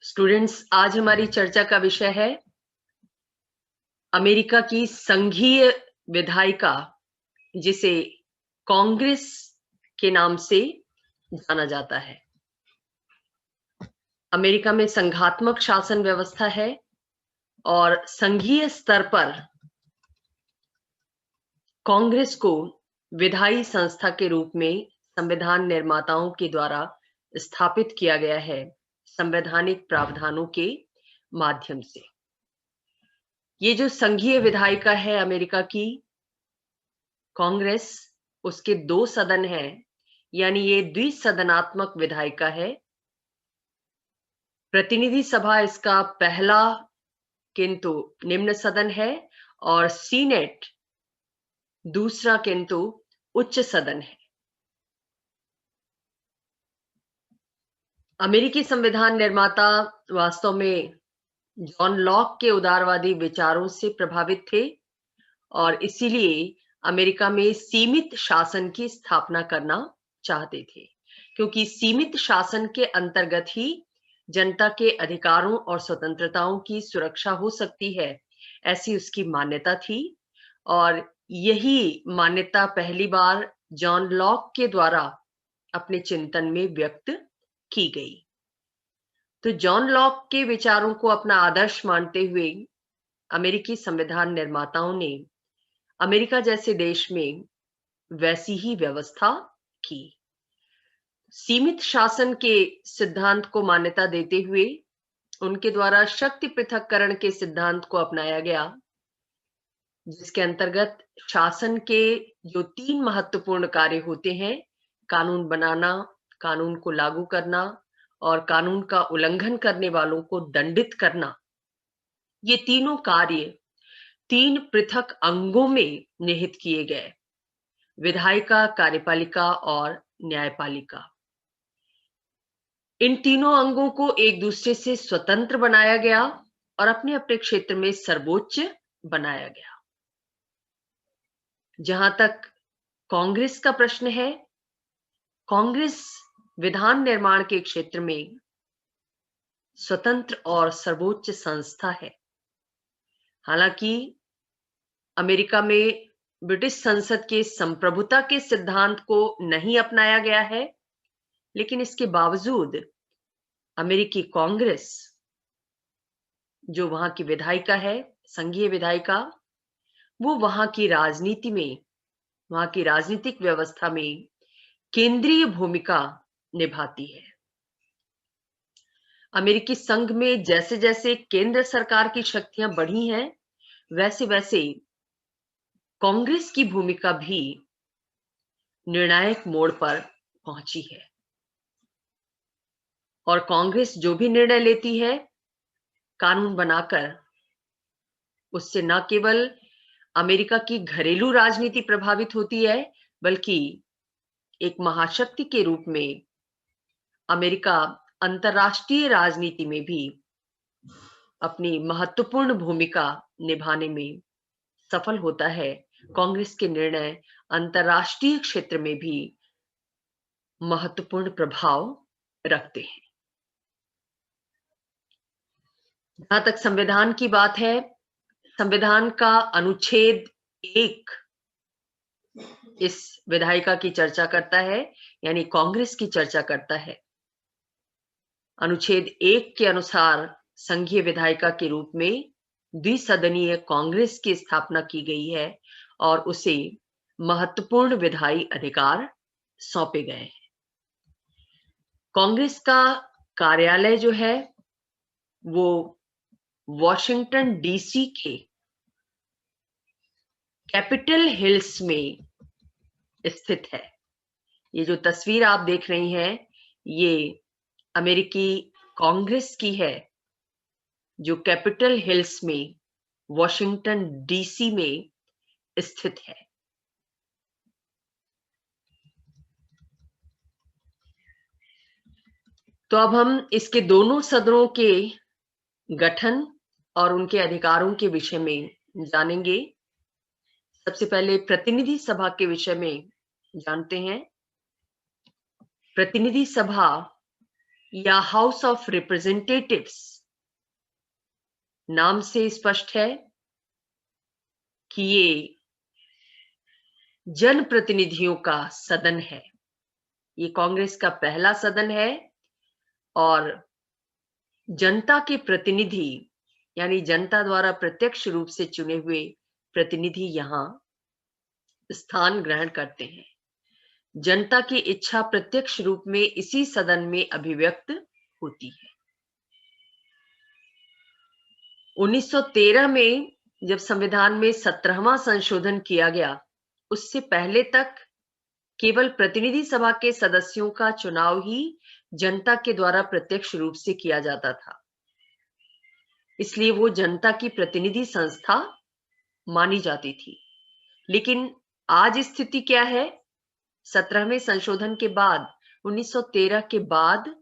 Students, आज हमारी चर्चा का विषय है अमेरिका की संघीय विधायिका, जिसे कांग्रेस के नाम से जाना जाता है। अमेरिका में संघात्मक शासन व्यवस्था है और संघीय स्तर पर कांग्रेस को विधायी संस्था के रूप में संविधान निर्माताओं के द्वारा स्थापित किया गया है, संवैधानिक प्रावधानों के माध्यम से। ये जो संघीय विधायिका है अमेरिका की कांग्रेस, उसके 2 सदन हैं, यानी ये द्विसदनात्मक विधायिका है। प्रतिनिधि सभा इसका पहला किंतु निम्न सदन है और सीनेट दूसरा किंतु उच्च सदन है। अमेरिकी संविधान निर्माता वास्तव में जॉन लॉक के उदारवादी विचारों से प्रभावित थे और इसीलिए अमेरिका में सीमित शासन की स्थापना करना चाहते थे, क्योंकि सीमित शासन के अंतर्गत ही जनता के अधिकारों और स्वतंत्रताओं की सुरक्षा हो सकती है, ऐसी उसकी मान्यता थी। और यही मान्यता पहली बार जॉन लॉक के द्वारा अपने चिंतन में व्यक्त की गई। तो जॉन लॉक के विचारों को अपना आदर्श मानते हुए अमेरिकी संविधान निर्माताओं ने अमेरिका जैसे देश में वैसी ही व्यवस्था की। सीमित शासन के सिद्धांत को मान्यता देते हुए उनके द्वारा शक्ति पृथक्करण के सिद्धांत को अपनाया गया, जिसके अंतर्गत शासन के जो 3 महत्वपूर्ण कार्य होते हैं, कानून बनाना, कानून को लागू करना और कानून का उल्लंघन करने वालों को दंडित करना, ये तीनों कार्य 3 पृथक अंगों में निहित किए गए: विधायिका, कार्यपालिका और न्यायपालिका। इन तीनों अंगों को एक दूसरे से स्वतंत्र बनाया गया और अपने अपने क्षेत्र में सर्वोच्च बनाया गया। जहां तक कांग्रेस का प्रश्न है, कांग्रेस विधान निर्माण के क्षेत्र में स्वतंत्र और सर्वोच्च संस्था है। हालांकि अमेरिका में ब्रिटिश संसद के संप्रभुता के सिद्धांत को नहीं अपनाया गया है, लेकिन इसके बावजूद अमेरिकी कांग्रेस, जो वहां की विधायिका है, संघीय विधायिका, वो वहां की राजनीति में, वहां की राजनीतिक व्यवस्था में केंद्रीय भूमिका निभाती है। अमेरिकी संघ में जैसे जैसे केंद्र सरकार की शक्तियां बढ़ी हैं, वैसे वैसे कांग्रेस की भूमिका भी निर्णायक मोड़ पर पहुंची है और कांग्रेस जो भी निर्णय लेती है कानून बनाकर, उससे न केवल अमेरिका की घरेलू राजनीति प्रभावित होती है, बल्कि एक महाशक्ति के रूप में अमेरिका अंतरराष्ट्रीय राजनीति में भी अपनी महत्वपूर्ण भूमिका निभाने में सफल होता है। कांग्रेस के निर्णय अंतरराष्ट्रीय क्षेत्र में भी महत्वपूर्ण प्रभाव रखते हैं। जहां तक संविधान की बात है, संविधान का अनुच्छेद 1 इस विधायिका की चर्चा करता है, यानी कांग्रेस की चर्चा करता है। अनुच्छेद 1 के अनुसार संघीय विधायिका के रूप में द्विसदनीय कांग्रेस की स्थापना की गई है और उसे महत्वपूर्ण विधायी अधिकार सौंपे गए हैं। कांग्रेस का कार्यालय जो है वो वॉशिंगटन डीसी के कैपिटल हिल्स में स्थित है। ये जो तस्वीर आप देख रही हैं, ये अमेरिकी कांग्रेस की है, जो कैपिटल हिल्स में वॉशिंगटन डीसी में स्थित है। तो अब हम इसके दोनों सदनों के गठन और उनके अधिकारों के विषय में जानेंगे। सबसे पहले प्रतिनिधि सभा के विषय में जानते हैं। प्रतिनिधि सभा या हाउस ऑफ रिप्रेजेंटेटिव्स नाम से स्पष्ट है कि ये जनप्रतिनिधियों का सदन है। ये कांग्रेस का पहला सदन है और जनता के प्रतिनिधि यानी जनता द्वारा प्रत्यक्ष रूप से चुने हुए प्रतिनिधि यहाँ स्थान ग्रहण करते हैं। जनता की इच्छा प्रत्यक्ष रूप में इसी सदन में अभिव्यक्त होती है। 1913 में जब संविधान में 17वां संशोधन किया गया, उससे पहले तक केवल प्रतिनिधि सभा के सदस्यों का चुनाव ही जनता के द्वारा प्रत्यक्ष रूप से किया जाता था, इसलिए वो जनता की प्रतिनिधि संस्था मानी जाती थी। लेकिन आज स्थिति क्या है? 17वें संशोधन के बाद 1913 के बाद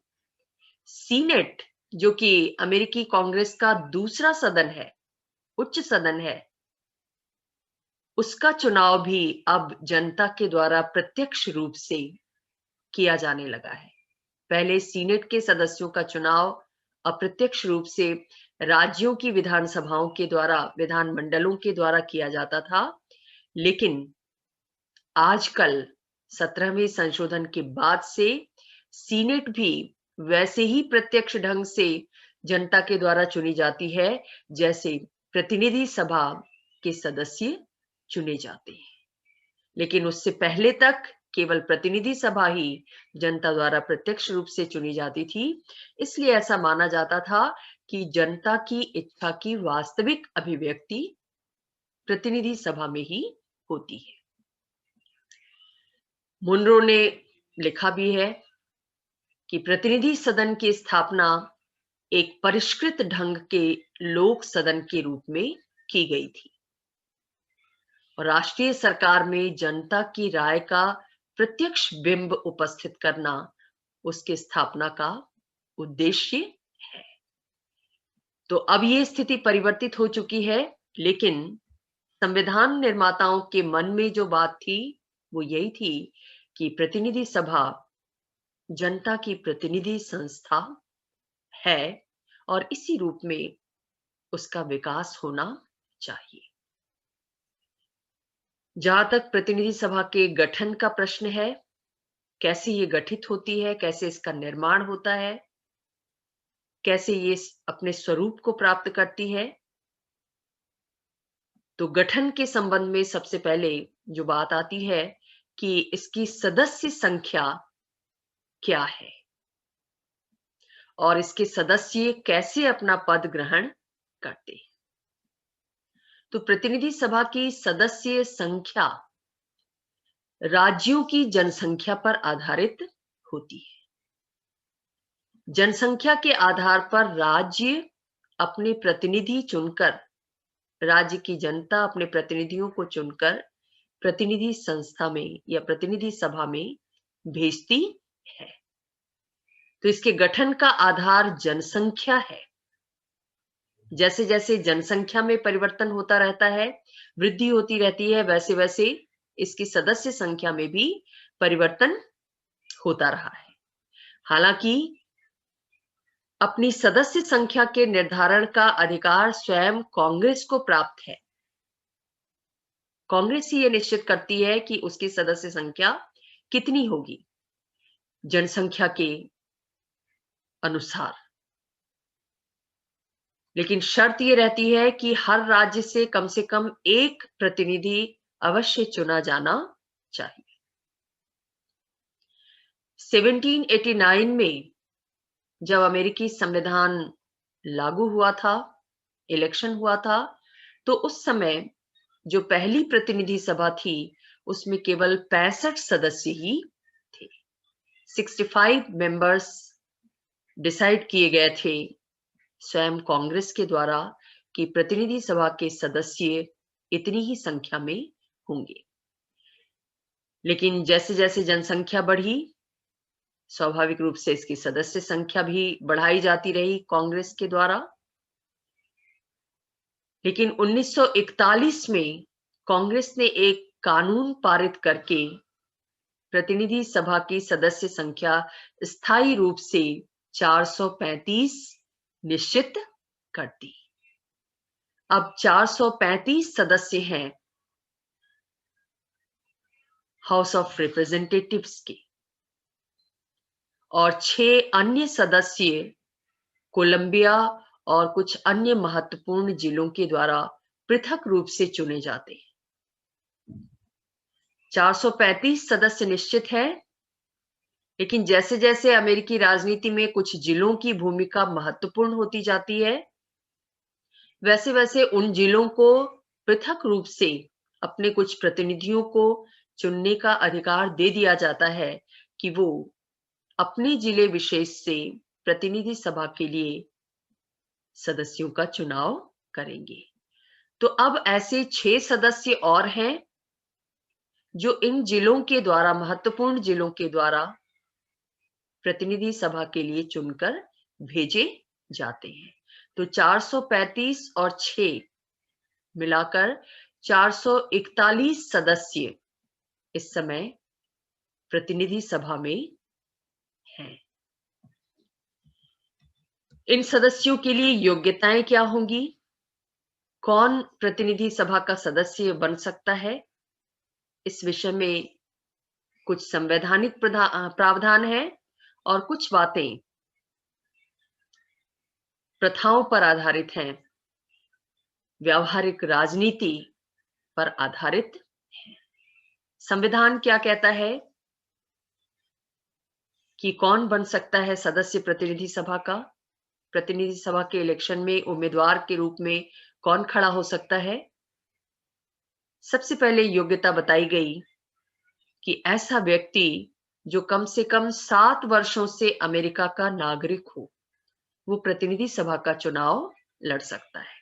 सीनेट, जो कि अमेरिकी कांग्रेस का दूसरा सदन है, उच्च सदन है, उसका चुनाव भी अब जनता के द्वारा प्रत्यक्ष रूप से किया जाने लगा है। पहले सीनेट के सदस्यों का चुनाव अप्रत्यक्ष रूप से राज्यों की विधानसभाओं के द्वारा, विधानमंडलों के द्वारा किया जाता था, लेकिन आजकल 17वें संशोधन के बाद से सीनेट भी वैसे ही प्रत्यक्ष ढंग से जनता के द्वारा चुनी जाती है जैसे प्रतिनिधि सभा के सदस्य चुने जाते हैं। लेकिन उससे पहले तक केवल प्रतिनिधि सभा ही जनता द्वारा प्रत्यक्ष रूप से चुनी जाती थी, इसलिए ऐसा माना जाता था कि जनता की इच्छा की वास्तविक अभिव्यक्ति प्रतिनिधि सभा में ही होती है। मुनरो ने लिखा भी है कि प्रतिनिधि सदन की स्थापना एक परिष्कृत ढंग के लोक सदन के रूप में की गई थी और राष्ट्रीय सरकार में जनता की राय का प्रत्यक्ष बिंब उपस्थित करना उसके स्थापना का उद्देश्य है। तो अब ये स्थिति परिवर्तित हो चुकी है, लेकिन संविधान निर्माताओं के मन में जो बात थी वो यही थी कि प्रतिनिधि सभा जनता की प्रतिनिधि संस्था है और इसी रूप में उसका विकास होना चाहिए। जहां तक प्रतिनिधि सभा के गठन का प्रश्न है, कैसे ये गठित होती है, कैसे इसका निर्माण होता है, कैसे ये अपने स्वरूप को प्राप्त करती है, तो गठन के संबंध में सबसे पहले जो बात आती है कि इसकी सदस्य संख्या क्या है और इसके सदस्य कैसे अपना पद ग्रहण करते हैं। तो प्रतिनिधि सभा की सदस्य संख्या राज्यों की जनसंख्या पर आधारित होती है। जनसंख्या के आधार पर राज्य अपने प्रतिनिधि चुनकर, राज्य की जनता अपने प्रतिनिधियों को चुनकर प्रतिनिधि संस्था में या प्रतिनिधि सभा में भेजती है। तो इसके गठन का आधार जनसंख्या है। जैसे जैसे जनसंख्या में परिवर्तन होता रहता है, वृद्धि होती रहती है, वैसे वैसे इसकी सदस्य संख्या में भी परिवर्तन होता रहा है। हालांकि अपनी सदस्य संख्या के निर्धारण का अधिकार स्वयं कांग्रेस को प्राप्त है। कांग्रेस ही यह निश्चित करती है कि उसकी सदस्य संख्या कितनी होगी जनसंख्या के अनुसार। लेकिन शर्त यह रहती है कि हर राज्य से कम एक प्रतिनिधि अवश्य चुना जाना चाहिए। 1789 में जब अमेरिकी संविधान लागू हुआ था, इलेक्शन हुआ था, तो उस समय जो पहली प्रतिनिधि सभा थी उसमें केवल 65 सदस्य ही थे। 65 मेंबर्स डिसाइड किए गए थे स्वयं कांग्रेस के द्वारा कि प्रतिनिधि सभा के सदस्य इतनी ही संख्या में होंगे। लेकिन जैसे जैसे जनसंख्या बढ़ी, स्वाभाविक रूप से इसकी सदस्य संख्या भी बढ़ाई जाती रही कांग्रेस के द्वारा। लेकिन 1941 में कांग्रेस ने एक कानून पारित करके प्रतिनिधि सभा की सदस्य संख्या स्थायी रूप से 435 निश्चित कर दी। अब 435 सदस्य हैं हाउस ऑफ रिप्रेजेंटेटिव्स के और 6 अन्य सदस्य कोलंबिया और कुछ अन्य महत्वपूर्ण जिलों के द्वारा पृथक रूप से चुने जाते हैं। 435 सदस्य निश्चित है, लेकिन जैसे जैसे अमेरिकी राजनीति में कुछ जिलों की भूमिका महत्वपूर्ण होती जाती है, वैसे वैसे उन जिलों को पृथक रूप से अपने कुछ प्रतिनिधियों को चुनने का अधिकार दे दिया जाता है कि वो अपने जिले विशेष से प्रतिनिधि सभा के लिए सदस्यों का चुनाव करेंगे। तो अब ऐसे 6 सदस्य और हैं जो इन जिलों के द्वारा, महत्वपूर्ण जिलों के द्वारा प्रतिनिधि सभा के लिए चुनकर भेजे जाते हैं। तो 435 और 6 मिलाकर 441 सदस्य इस समय प्रतिनिधि सभा में हैं। इन सदस्यों के लिए योग्यताएं क्या होंगी? कौन प्रतिनिधि सभा का सदस्य बन सकता है? इस विषय में कुछ संवैधानिक प्रावधान है और कुछ बातें प्रथाओं पर आधारित हैं, व्यावहारिक राजनीति पर आधारित है। संविधान क्या कहता है कि कौन बन सकता है सदस्य प्रतिनिधि सभा का? प्रतिनिधि सभा के इलेक्शन में उम्मीदवार के रूप में कौन खड़ा हो सकता है? सबसे पहले योग्यता बताई गई कि ऐसा व्यक्ति जो कम से कम 7 वर्षों से अमेरिका का नागरिक हो, वो प्रतिनिधि सभा का चुनाव लड़ सकता है।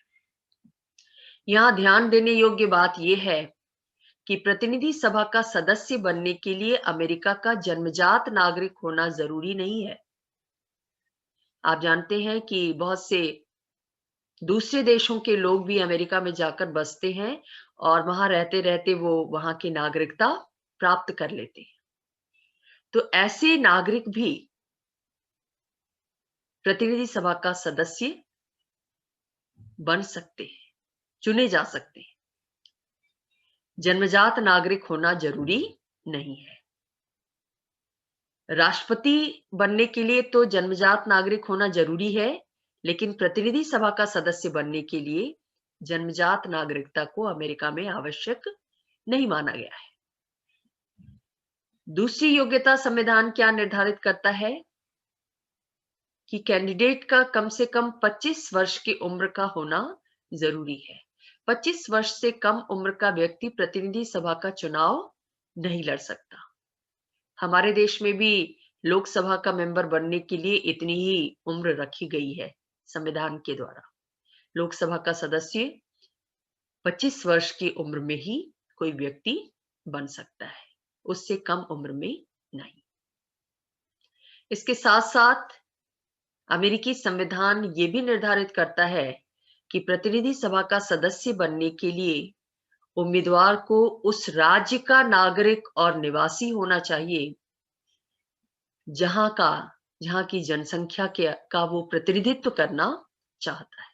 यहां ध्यान देने योग्य बात यह है कि प्रतिनिधि सभा का सदस्य बनने के लिए अमेरिका का जन्मजात नागरिक होना जरूरी नहीं है। आप जानते हैं कि बहुत से दूसरे देशों के लोग भी अमेरिका में जाकर बसते हैं और वहां रहते रहते वो वहां की नागरिकता प्राप्त कर लेते हैं। तो ऐसे नागरिक भी प्रतिनिधि सभा का सदस्य बन सकते हैं, चुने जा सकते हैं। जन्मजात नागरिक होना जरूरी नहीं है। राष्ट्रपति बनने के लिए तो जन्मजात नागरिक होना जरूरी है, लेकिन प्रतिनिधि सभा का सदस्य बनने के लिए जन्मजात नागरिकता को अमेरिका में आवश्यक नहीं माना गया है। दूसरी योग्यता संविधान क्या निर्धारित करता है कि कैंडिडेट का कम से कम 25 वर्ष की उम्र का होना जरूरी है। 25 वर्ष से कम उम्र का व्यक्ति प्रतिनिधि सभा का चुनाव नहीं लड़ सकता। हमारे देश में भी लोकसभा का मेंबर बनने के लिए इतनी ही उम्र रखी गई है संविधान के द्वारा। लोकसभा का सदस्य 25 वर्ष की उम्र में ही कोई व्यक्ति बन सकता है, उससे कम उम्र में नहीं। इसके साथ साथ अमेरिकी संविधान ये भी निर्धारित करता है कि प्रतिनिधि सभा का सदस्य बनने के लिए उम्मीदवार को उस राज्य का नागरिक और निवासी होना चाहिए जहां की जनसंख्या का वो प्रतिनिधित्व करना चाहता है।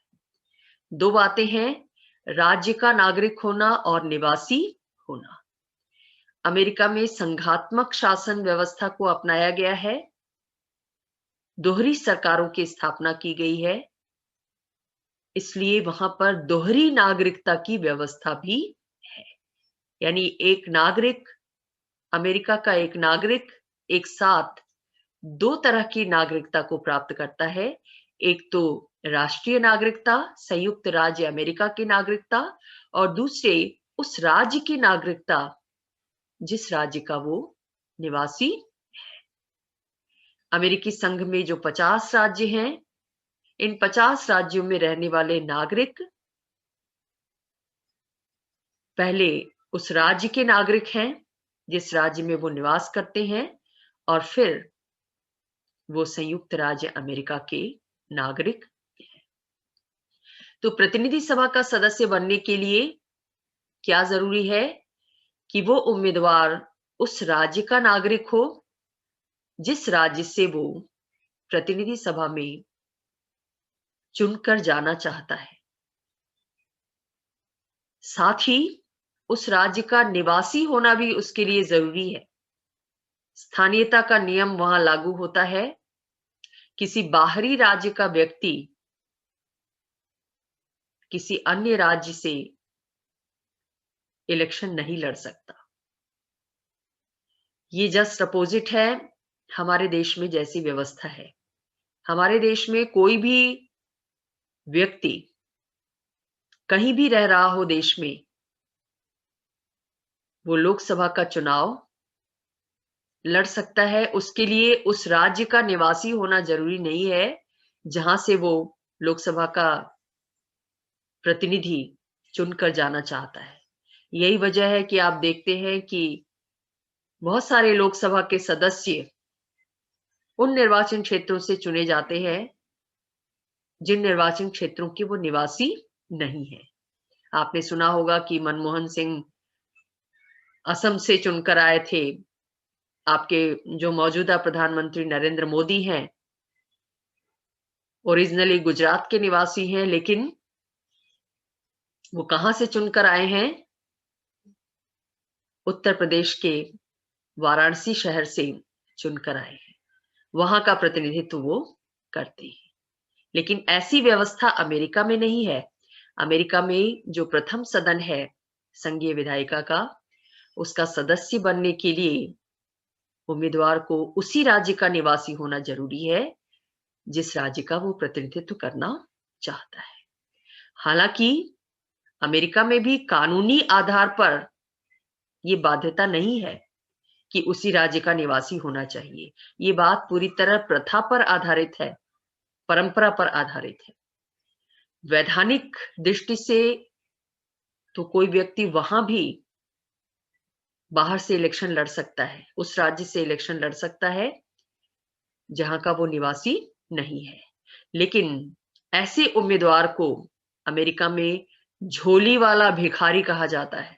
2 बातें हैं, राज्य का नागरिक होना और निवासी होना। अमेरिका में संघात्मक शासन व्यवस्था को अपनाया गया है, दोहरी सरकारों की स्थापना की गई है, इसलिए वहां पर दोहरी नागरिकता की व्यवस्था भी है। यानी एक नागरिक, अमेरिका का एक नागरिक एक साथ 2 तरह की नागरिकता को प्राप्त करता है। एक तो राष्ट्रीय नागरिकता, संयुक्त राज्य अमेरिका की नागरिकता, और दूसरे उस राज्य की नागरिकता जिस राज्य का वो निवासी है। अमेरिकी संघ में जो 50 राज्य हैं, इन 50 राज्यों में रहने वाले नागरिक पहले उस राज्य के नागरिक हैं जिस राज्य में वो निवास करते हैं, और फिर वो संयुक्त राज्य अमेरिका के नागरिक हैं। तो प्रतिनिधि सभा का सदस्य बनने के लिए क्या जरूरी है कि वो उम्मीदवार उस राज्य का नागरिक हो जिस राज्य से वो प्रतिनिधि सभा में चुनकर जाना चाहता है, साथ ही उस राज्य का निवासी होना भी उसके लिए जरूरी है। स्थानीयता का नियम वहां लागू होता है। किसी बाहरी राज्य का व्यक्ति किसी अन्य राज्य से इलेक्शन नहीं लड़ सकता। ये जस्ट अपोजिट है हमारे देश में जैसी व्यवस्था है। हमारे देश में कोई भी व्यक्ति कहीं भी रह रहा हो देश में, वो लोकसभा का चुनाव लड़ सकता है। उसके लिए उस राज्य का निवासी होना जरूरी नहीं है जहां से वो लोकसभा का प्रतिनिधि चुनकर जाना चाहता है। यही वजह है कि आप देखते हैं कि बहुत सारे लोकसभा के सदस्य उन निर्वाचन क्षेत्रों से चुने जाते हैं जिन निर्वाचन क्षेत्रों के वो निवासी नहीं है। आपने सुना होगा कि मनमोहन सिंह असम से चुनकर आए थे। आपके जो मौजूदा प्रधानमंत्री नरेंद्र मोदी हैं, ओरिजिनली गुजरात के निवासी हैं, लेकिन वो कहां से चुनकर आए हैं? उत्तर प्रदेश के वाराणसी शहर से चुनकर आए हैं। वहां का प्रतिनिधित्व वो करते हैं। लेकिन ऐसी व्यवस्था अमेरिका में नहीं है। अमेरिका में जो प्रथम सदन है संघीय विधायिका का, उसका सदस्य बनने के लिए उम्मीदवार को उसी राज्य का निवासी होना जरूरी है जिस राज्य का वो प्रतिनिधित्व करना चाहता है। हालांकि अमेरिका में भी कानूनी आधार पर ये बाध्यता नहीं है कि उसी राज्य का निवासी होना चाहिए। ये बात पूरी तरह प्रथा पर आधारित है, परंपरा पर आधारित है। वैधानिक दृष्टि से तो कोई व्यक्ति वहां भी बाहर से इलेक्शन लड़ सकता है, उस राज्य से इलेक्शन लड़ सकता है जहां का वो निवासी नहीं है। लेकिन ऐसे उम्मीदवार को अमेरिका में झोली वाला भिखारी कहा जाता है,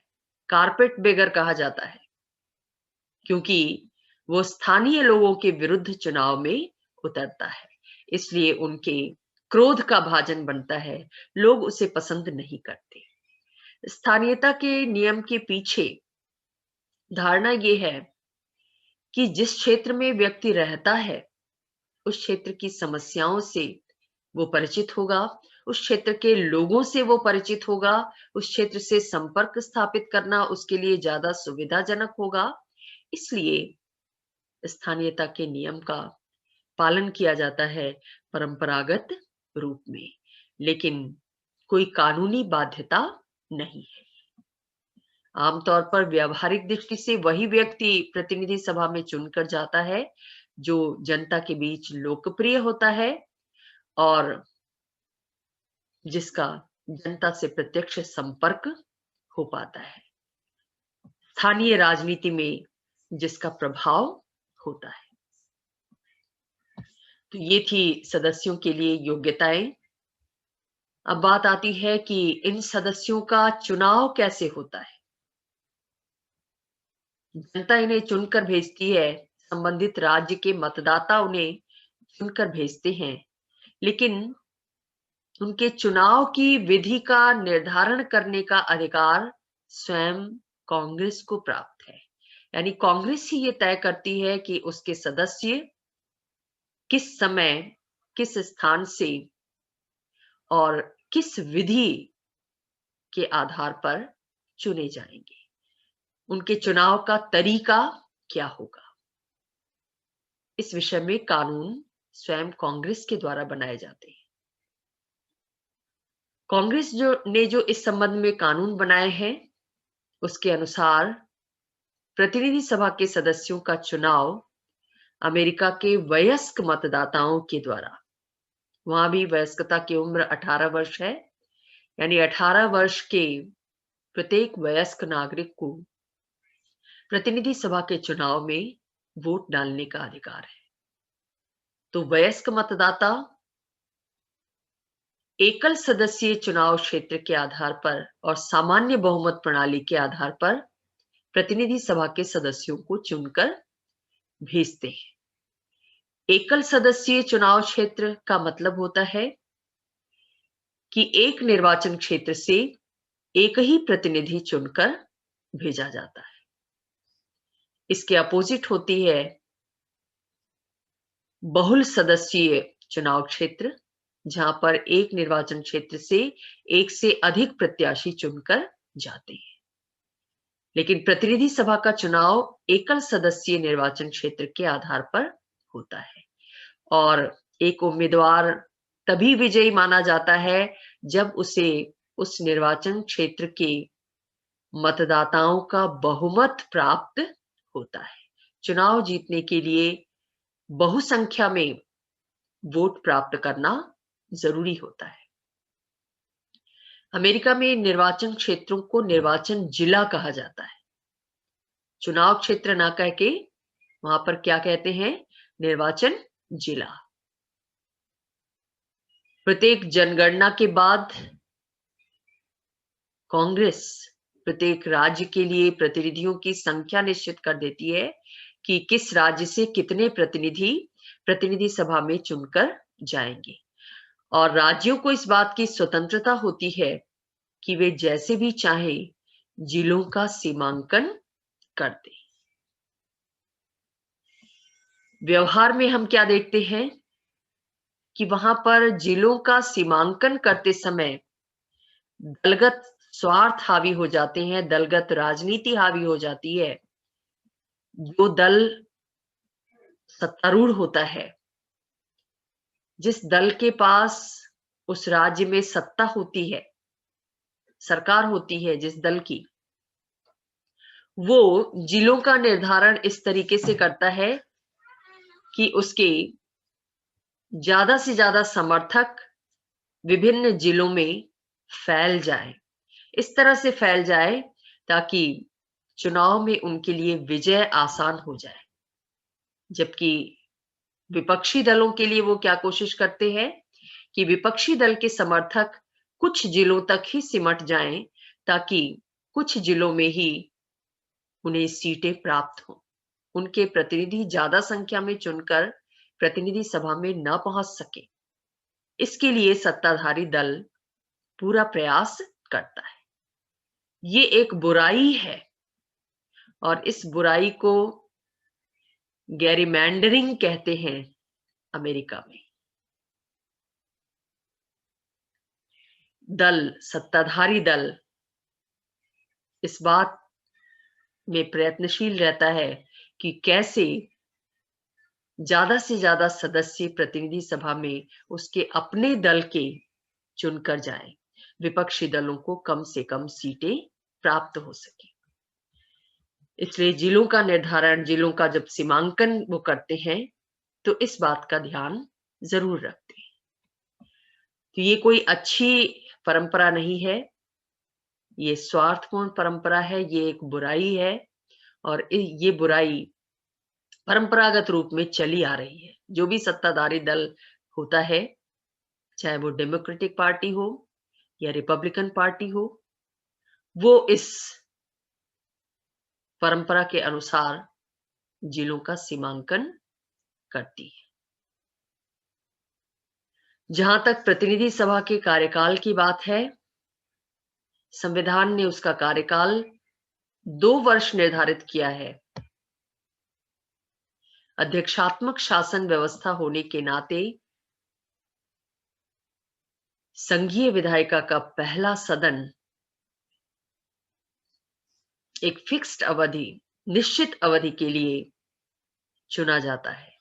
कारपेट बेगर कहा जाता है, क्योंकि वो स्थानीय लोगों के विरुद्ध चुनाव में उतरता है। इसलिए उनके क्रोध का भाजन बनता है, लोग उसे पसंद नहीं करते। स्थानीयता के नियम के पीछे धारणा ये है कि जिस क्षेत्र में व्यक्ति रहता है उस क्षेत्र की समस्याओं से वो परिचित होगा, उस क्षेत्र के लोगों से वो परिचित होगा, उस क्षेत्र से संपर्क स्थापित करना उसके लिए ज्यादा सुविधाजनक होगा। इसलिए स्थानीयता के नियम का पालन किया जाता है परंपरागत रूप में, लेकिन कोई कानूनी बाध्यता नहीं है। आमतौर पर व्यावहारिक दृष्टि से वही व्यक्ति प्रतिनिधि सभा में चुनकर जाता है जो जनता के बीच लोकप्रिय होता है और जिसका जनता से प्रत्यक्ष संपर्क हो पाता है, स्थानीय राजनीति में जिसका प्रभाव होता है। तो ये थी सदस्यों के लिए योग्यताएं। अब बात आती है कि इन सदस्यों का चुनाव कैसे होता है। जनता इन्हें चुनकर भेजती है, संबंधित राज्य के मतदाता उन्हें चुनकर भेजते हैं, लेकिन उनके चुनाव की विधि का निर्धारण करने का अधिकार स्वयं कांग्रेस को प्राप्त है। यानी कांग्रेस ही ये तय करती है कि उसके सदस्य किस समय, किस स्थान से और किस विधि के आधार पर चुने जाएंगे। उनके चुनाव का तरीका क्या होगा, इस विषय में कानून स्वयं कांग्रेस के द्वारा बनाए जाते हैं। कांग्रेस जो इस संबंध में कानून बनाए हैं, उसके अनुसार प्रतिनिधि सभा के सदस्यों का चुनाव अमेरिका के वयस्क मतदाताओं के द्वारा, वहां भी वयस्कता की उम्र 18 वर्ष है, यानी 18 वर्ष के प्रत्येक वयस्क नागरिक को प्रतिनिधि सभा के चुनाव में वोट डालने का अधिकार है। तो वयस्क मतदाता एकल सदस्यीय चुनाव क्षेत्र के आधार पर और सामान्य बहुमत प्रणाली के आधार पर प्रतिनिधि सभा के सदस्यों को चुनकर भेजते हैं। एकल सदस्यीय चुनाव क्षेत्र का मतलब होता है कि एक निर्वाचन क्षेत्र से एक ही प्रतिनिधि चुनकर भेजा जाता है। इसके अपोजिट होती है बहुल सदस्यीय चुनाव क्षेत्र, जहां पर एक निर्वाचन क्षेत्र से एक से अधिक प्रत्याशी चुनकर जाते हैं। लेकिन प्रतिनिधि सभा का चुनाव एकल सदस्यीय निर्वाचन क्षेत्र के आधार पर होता है और एक उम्मीदवार तभी विजयी माना जाता है जब उसे उस निर्वाचन क्षेत्र के मतदाताओं का बहुमत प्राप्त होता है। चुनाव जीतने के लिए बहुसंख्या में वोट प्राप्त करना जरूरी होता है। अमेरिका में निर्वाचन क्षेत्रों को निर्वाचन जिला कहा जाता है। चुनाव क्षेत्र ना कह के वहां पर क्या कहते हैं? निर्वाचन जिला। प्रत्येक जनगणना के बाद कांग्रेस प्रत्येक राज्य के लिए प्रतिनिधियों की संख्या निश्चित कर देती है कि किस राज्य से कितने प्रतिनिधि सभा में चुनकर जाएंगे, और राज्यों को इस बात की स्वतंत्रता होती है कि वे जैसे भी चाहें जिलों का सीमांकन कर दें। व्यवहार में हम क्या देखते हैं कि वहां पर जिलों का सीमांकन करते समय दलगत स्वार्थ हावी हो जाते हैं, दलगत राजनीति हावी हो जाती है। जो दल सत्तारूढ़ होता है, जिस दल के पास उस राज्य में सत्ता होती है, सरकार होती है जिस दल की, वो जिलों का निर्धारण इस तरीके से करता है कि उसके ज्यादा से ज्यादा समर्थक विभिन्न जिलों में फैल जाए, इस तरह से फैल जाए ताकि चुनाव में उनके लिए विजय आसान हो जाए। जबकि विपक्षी दलों के लिए वो क्या कोशिश करते हैं कि विपक्षी दल के समर्थक कुछ जिलों तक ही सिमट जाएं ताकि कुछ जिलों में ही उन्हें सीटें प्राप्त हों, उनके प्रतिनिधि ज्यादा संख्या में चुनकर प्रतिनिधि सभा में न पहुंच सके। इसके लिए सत्ताधारी दल पूरा प्रयास करता है। ये एक बुराई है और इस बुराई को गैरीमैंडरिंग कहते हैं अमेरिका में। सत्ताधारी दल इस बात में प्रयत्नशील रहता है कि कैसे ज्यादा से ज्यादा सदस्य प्रतिनिधि सभा में उसके अपने दल के चुनकर जाएं, विपक्षी दलों को कम से कम सीटें प्राप्त हो सके। इसलिए जिलों का निर्धारण, जिलों का जब सीमांकन वो करते हैं तो इस बात का ध्यान जरूर रखते हैं। तो ये कोई अच्छी परंपरा नहीं है, ये स्वार्थपूर्ण परंपरा है, ये एक बुराई है और ये बुराई परंपरागत रूप में चली आ रही है। जो भी सत्ताधारी दल होता है, चाहे वो डेमोक्रेटिक पार्टी हो या रिपब्लिकन पार्टी हो, वो इस परंपरा के अनुसार जिलों का सीमांकन करती है। जहां तक प्रतिनिधि सभा के कार्यकाल की बात है, संविधान ने उसका कार्यकाल 2 वर्ष निर्धारित किया है। अध्यक्षात्मक शासन व्यवस्था होने के नाते संघीय विधायिका का पहला सदन एक फिक्स्ड अवधि, निश्चित अवधि के लिए चुना जाता है।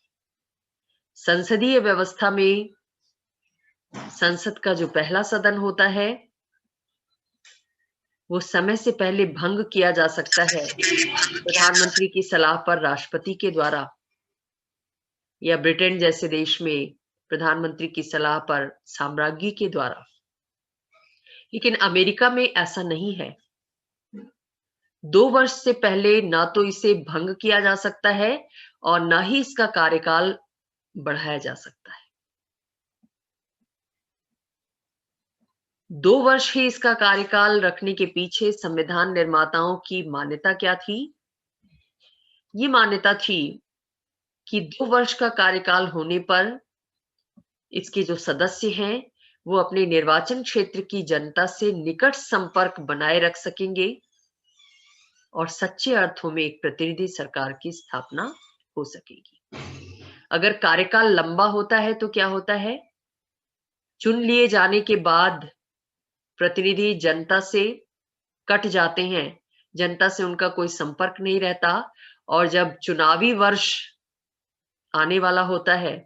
संसदीय व्यवस्था में संसद का जो पहला सदन होता है वो समय से पहले भंग किया जा सकता है प्रधानमंत्री की सलाह पर राष्ट्रपति के द्वारा, या ब्रिटेन जैसे देश में प्रधानमंत्री की सलाह पर साम्राज्ञी के द्वारा। लेकिन अमेरिका में ऐसा नहीं है। 2 वर्ष से पहले ना तो इसे भंग किया जा सकता है और ना ही इसका कार्यकाल बढ़ाया जा सकता है। 2 वर्ष ही इसका कार्यकाल रखने के पीछे संविधान निर्माताओं की मान्यता क्या थी? ये मान्यता थी कि 2 वर्ष का कार्यकाल होने पर इसके जो सदस्य हैं, वो अपने निर्वाचन क्षेत्र की जनता से निकट संपर्क बनाए रख सकेंगे और सच्चे अर्थों में एक प्रतिनिधि सरकार की स्थापना हो सकेगी। अगर कार्यकाल लंबा होता है तो क्या होता है? चुन लिए जाने के बाद प्रतिनिधि जनता से कट जाते हैं, जनता से उनका कोई संपर्क नहीं रहता और जब चुनावी वर्ष आने वाला होता है,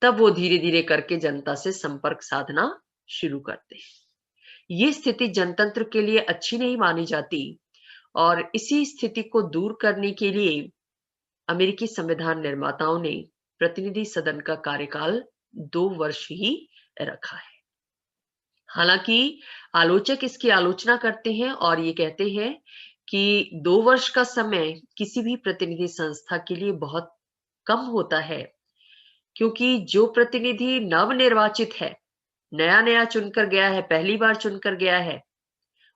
तब वो धीरे-धीरे करके जनता से संपर्क साधना शुरू करते हैं। ये स्थिति जनतंत्र के लिए अच्छी नहीं मानी जाती और इसी स्थिति को दूर करने के लिए अमेरिकी संविधान निर्माताओं ने प्रतिनिधि सदन का कार्यकाल 2 वर्ष ही रखा है। हालांकि आलोचक इसकी आलोचना करते हैं और ये कहते हैं कि 2 वर्ष का समय किसी भी प्रतिनिधि संस्था के लिए बहुत कम होता है, क्योंकि जो प्रतिनिधि नवनिर्वाचित है, नया-नया चुनकर गया है, पहली बार चुनकर गया है,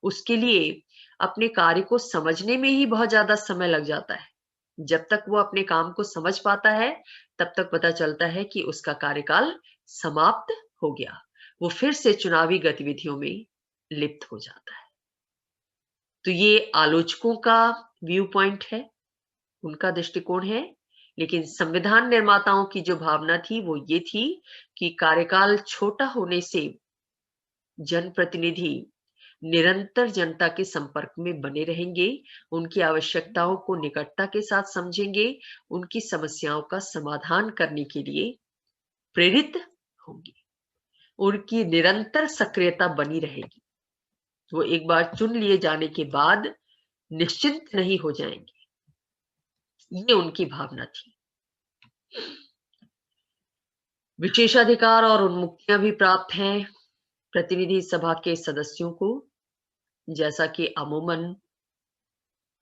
उसके लिए अपने कार्य को समझने में ही बहुत ज़्यादा समय लग जाता है। जब तक वो अपने काम को समझ पाता है, तब तक पता चलता है कि उसका कार्यकाल समाप्त हो गया। वो फिर से चुनावी गतिविधियों में लिप्त हो जाता है। तो ये आलोचकों का व्यू पॉइंट है, उनका दृष्टिकोण है, लेकिन संविधान निर्माताओं की जो भावना थी वो ये थी कि कार्यकाल छोटा होने से जनप्रतिनिधि निरंतर जनता के संपर्क में बने रहेंगे, उनकी आवश्यकताओं को निकटता के साथ समझेंगे, उनकी समस्याओं का समाधान करने के लिए प्रेरित होंगे, उनकी निरंतर सक्रियता बनी रहेगी। वो एक बार चुन लिए जाने के बाद निश्चिंत नहीं हो जाएंगे। ये उनकी भावना थी। विशेषाधिकार और उन्मुक्तियां भी प्राप्त हैं प्रतिनिधि सभा के सदस्यों को, जैसा कि अमूमन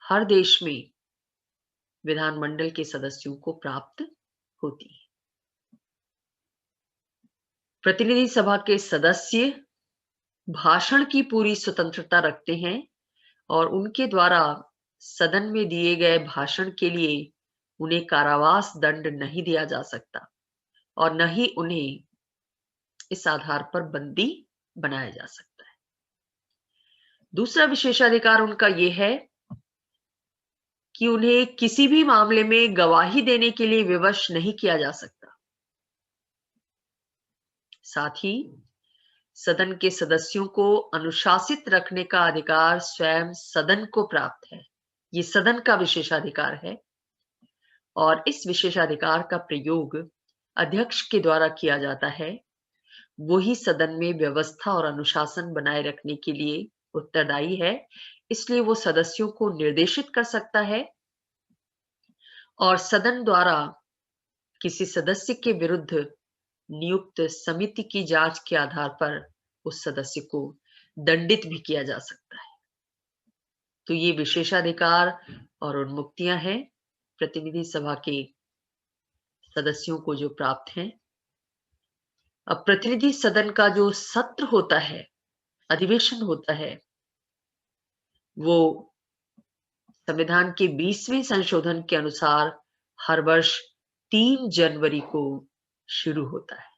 हर देश में विधानमंडल के सदस्यों को प्राप्त होती है। प्रतिनिधि सभा के सदस्य भाषण की पूरी स्वतंत्रता रखते हैं और उनके द्वारा सदन में दिए गए भाषण के लिए उन्हें कारावास दंड नहीं दिया जा सकता और न ही उन्हें इस आधार पर बंदी बनाया जा सकता है। दूसरा विशेषाधिकार उनका यह है कि उन्हें किसी भी मामले में गवाही देने के लिए विवश नहीं किया जा सकता। साथ ही सदन के सदस्यों को अनुशासित रखने का अधिकार स्वयं सदन को प्राप्त है। ये सदन का विशेषाधिकार है और इस विशेषाधिकार का प्रयोग अध्यक्ष के द्वारा किया जाता है। वही सदन में व्यवस्था और अनुशासन बनाए रखने के लिए उत्तरदायी है, इसलिए वो सदस्यों को निर्देशित कर सकता है और सदन द्वारा किसी सदस्य के विरुद्ध नियुक्त समिति की जांच के आधार पर उस सदस्य को दंडित भी किया जा सकता है। तो ये विशेषाधिकार और उन्मुक्तियां हैं प्रतिनिधि सभा के सदस्यों को जो प्राप्त हैं। अब प्रतिनिधि सदन का जो सत्र होता है, अधिवेशन होता है, वो संविधान के 20वें संशोधन के अनुसार हर वर्ष 3 जनवरी को शुरू होता है।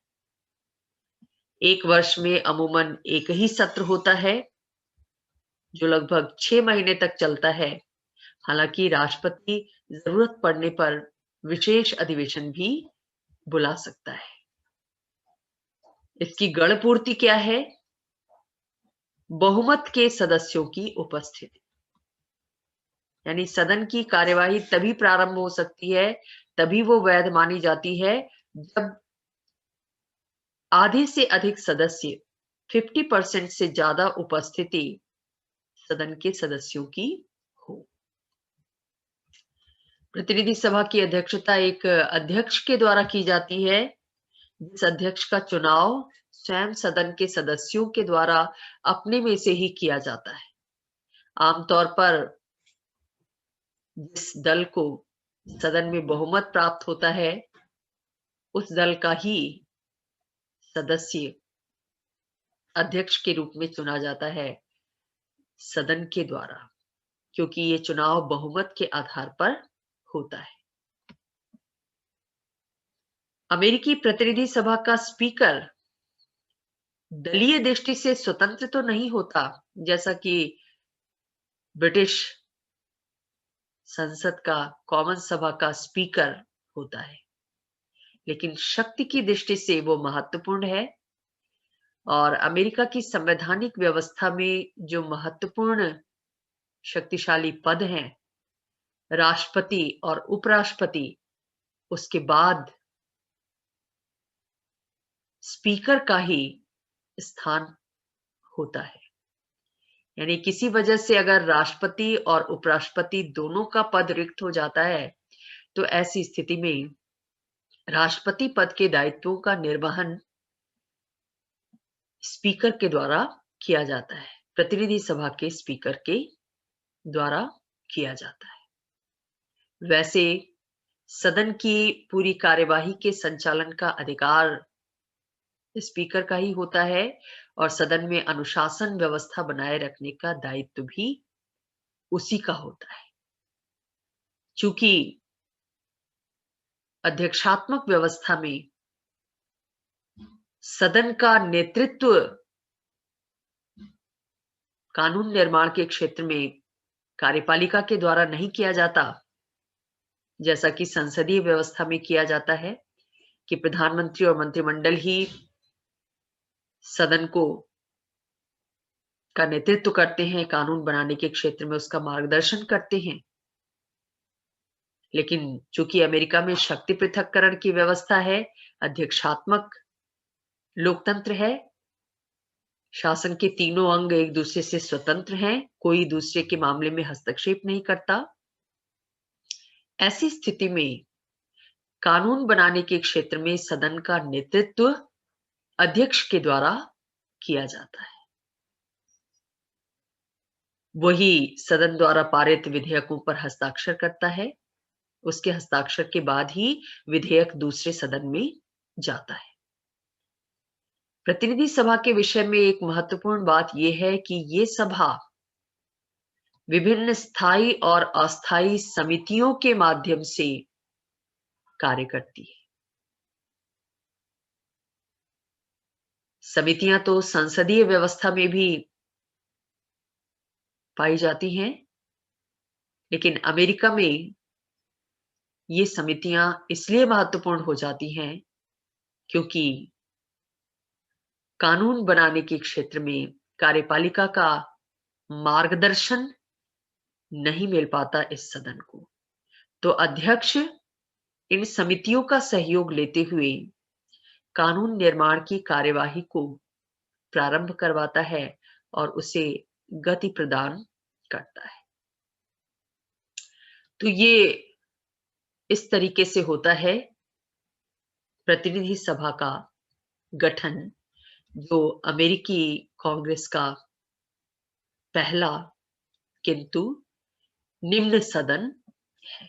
एक वर्ष में अमूमन एक ही सत्र होता है जो लगभग 6 महीने तक चलता है। हालांकि राष्ट्रपति जरूरत पड़ने पर विशेष अधिवेशन भी बुला सकता है। इसकी गणपूर्ति क्या है? बहुमत के सदस्यों की उपस्थिति, यानी सदन की कार्यवाही तभी प्रारंभ हो सकती है, तभी वो वैध मानी जाती है जब आधे से अधिक सदस्य 50% से ज्यादा उपस्थिति सदन के सदस्यों की हो। प्रतिनिधि सभा की अध्यक्षता एक अध्यक्ष के द्वारा की जाती है, जिस अध्यक्ष का चुनाव स्वयं सदन के सदस्यों के द्वारा अपने में से ही किया जाता है। आमतौर पर जिस दल को सदन में बहुमत प्राप्त होता है, उस दल का ही सदस्य अध्यक्ष के रूप में चुना जाता है सदन के द्वारा, क्योंकि ये चुनाव बहुमत के आधार पर होता है। अमेरिकी प्रतिनिधि सभा का स्पीकर दलीय दृष्टि से स्वतंत्र तो नहीं होता, जैसा कि ब्रिटिश संसद का, कॉमन सभा का स्पीकर होता है, लेकिन शक्ति की दृष्टि से वो महत्वपूर्ण है। और अमेरिका की संवैधानिक व्यवस्था में जो महत्वपूर्ण शक्तिशाली पद हैं, राष्ट्रपति और उपराष्ट्रपति, उसके बाद स्पीकर का ही स्थान होता है। यानी किसी वजह से अगर राष्ट्रपति और उपराष्ट्रपति दोनों का पद रिक्त हो जाता है, तो ऐसी स्थिति में राष्ट्रपति पद के दायित्वों का निर्वहन स्पीकर के द्वारा किया जाता है, प्रतिनिधि सभा के स्पीकर के द्वारा किया जाता है। वैसे सदन की पूरी कार्यवाही के संचालन का अधिकार स्पीकर का ही होता है और सदन में अनुशासन व्यवस्था बनाए रखने का दायित्व भी उसी का होता है। चूंकि अध्यक्षात्मक व्यवस्था में सदन का नेतृत्व कानून निर्माण के क्षेत्र में कार्यपालिका के द्वारा नहीं किया जाता, जैसा कि संसदीय व्यवस्था में किया जाता है कि प्रधानमंत्री और मंत्रिमंडल ही सदन का नेतृत्व करते हैं, कानून बनाने के क्षेत्र में उसका मार्गदर्शन करते हैं। लेकिन चूंकि अमेरिका में शक्ति पृथक्करण की व्यवस्था है, अध्यक्षात्मक लोकतंत्र है, शासन के तीनों अंग एक दूसरे से स्वतंत्र हैं, कोई दूसरे के मामले में हस्तक्षेप नहीं करता। ऐसी स्थिति में कानून बनाने के क्षेत्र में सदन का नेतृत्व अध्यक्ष के द्वारा किया जाता है। वही सदन द्वारा पारित विधेयकों पर हस्ताक्षर करता है। उसके हस्ताक्षर के बाद ही विधेयक दूसरे सदन में जाता है। प्रतिनिधि सभा के विषय में एक महत्वपूर्ण बात यह है कि ये सभा विभिन्न स्थायी और अस्थायी समितियों के माध्यम से कार्य करती है। समितियां तो संसदीय व्यवस्था में भी पाई जाती हैं, लेकिन अमेरिका में ये समितियां इसलिए महत्वपूर्ण हो जाती हैं क्योंकि कानून बनाने के क्षेत्र में कार्यपालिका का मार्गदर्शन नहीं मिल पाता इस सदन को, तो अध्यक्ष इन समितियों का सहयोग लेते हुए कानून निर्माण की कार्यवाही को प्रारंभ करवाता है और उसे गति प्रदान करता है। तो ये इस तरीके से होता है प्रतिनिधि सभा का गठन, जो अमेरिकी कांग्रेस का पहला किंतु निम्न सदन है।